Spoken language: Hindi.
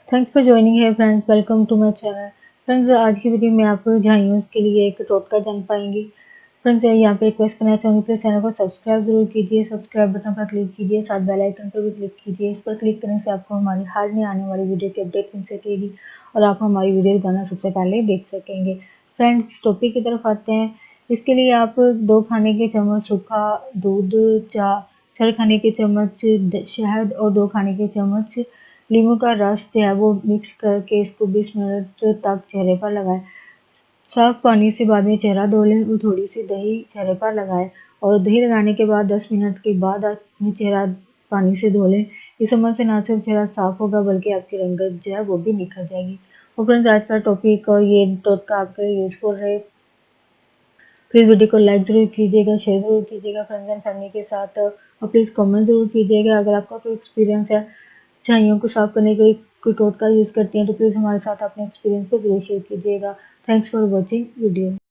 थैंक्स फॉर जॉइनिंग है friends, welcome to my channel. Friends, आज की वीडियो में आप झाइयों के लिए एक टोटका जान पाएंगे। फ्रेंड्स, यहाँ पे रिक्वेस्ट करना चाहूँगी, प्लीज चैनल को सब्सक्राइब जरूर कीजिए। सब्सक्राइब बटन पर क्लिक कीजिए, साथ बेल आइकन पर भी क्लिक कीजिए। इस पर क्लिक करने से आपको हमारी हाल में आने वाली वीडियो की अपडेट मिल सकेगी और आप हमारी वीडियो रोजाना सबसे पहले देख सकेंगे। फ्रेंड्स, टॉपिक की तरफ आते हैं। इसके लिए आप 2 खाने के चम्मच सूखा दूध, 4 खाने के चम्मच शहद और 2 खाने के चम्मच नींबू का रस जो है वो मिक्स करके इसको 20 मिनट तक चेहरे पर लगाएं। साफ पानी से बाद में चेहरा धो लें और थोड़ी सी दही चेहरे पर लगाएं और दही लगाने के बाद 10 मिनट के बाद अपने चेहरा पानी से धो लें। इस अमल से ना सिर्फ चेहरा साफ होगा बल्कि आपकी रंगत जो है वो भी निखर जाएगी। और फ्रेंड्स, आज का टॉपिक और ये टोटका आपके लिए यूजफुल रहे। प्लीज़ वीडियो को लाइक ज़रूर कीजिएगा, शेयर ज़रूर कीजिएगा फ्रेंड्स एंड फैमिली के साथ और प्लीज़ कमेंट ज़रूर कीजिएगा। अगर आपका कोई एक्सपीरियंस है झाइयों को साफ करने के लिए कोई टोटका यूज़ करती हैं तो प्लीज़ हमारे साथ अपने एक्सपीरियंस को ज़रूर शेयर कीजिएगा। Thanks for watching video.